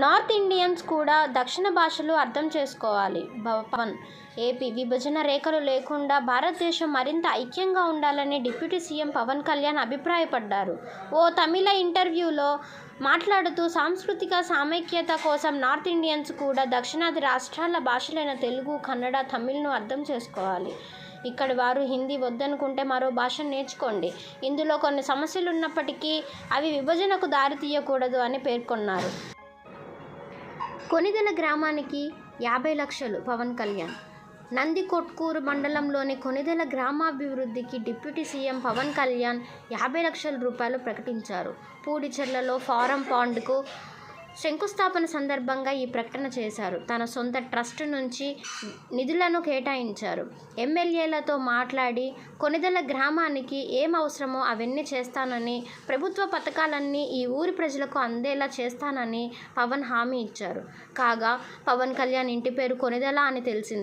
North Indians కూడా దక్షిణ భాషలు అర్థం చేసుకోవాలి. పవన్ ఏపీ విభజన రేఖలు లేకుండా భారతదేశం మరింత ఐక్యంగా ఉండాలని డిప్యూటీ సీఎం పవన్ కళ్యాణ్ అభిప్రాయపడ్డారు. ఓ తమిళ ఇంటర్వ్యూలో మాట్లాడుతూ సాంస్కృతిక సమైక్యత కోసం నార్త్ ఇండియన్స్ కూడా దక్షిణాది రాష్ట్రాల భాషలైన తెలుగు, కన్నడ, తమిళ్ను అర్థం చేసుకోవాలి. ఇక్కడి వారు హిందీ వద్దనుకుంటే మరో భాషను నేర్చుకోండి. ఇందులో కొన్ని సమస్యలున్నప్పటికీ అవి విభజనకు దారితీయకూడదు అని పేర్కొన్నారు. కొణిదెల గ్రామానికి 50 లక్షలు పవన్ కళ్యాణ్. నందికొట్కూరు మండలంలోని కొణిదెల గ్రామాభివృద్ధికి డిప్యూటీ సీఎం పవన్ కళ్యాణ్ 50 లక్షల రూపాయలు ప్రకటించారు. పూడిచెర్లలో ఫారం పాండ్కు శంకుస్థాపన సందర్భంగా ఈ ప్రకటన చేశారు. తన సొంత ట్రస్ట్ నుంచి నిధులను కేటాయించారు. ఎమ్మెల్యేలతో మాట్లాడి కొణిదెల గ్రామానికి ఏం అవసరమో అవన్నీ చేస్తానని, ప్రభుత్వ పథకాలన్నీ ఈ ఊరి ప్రజలకు అందేలా చేస్తానని పవన్ హామీ ఇచ్చారు. కాగా పవన్ కళ్యాణ్ ఇంటి పేరు కొణిదెల అని తెలిసింది.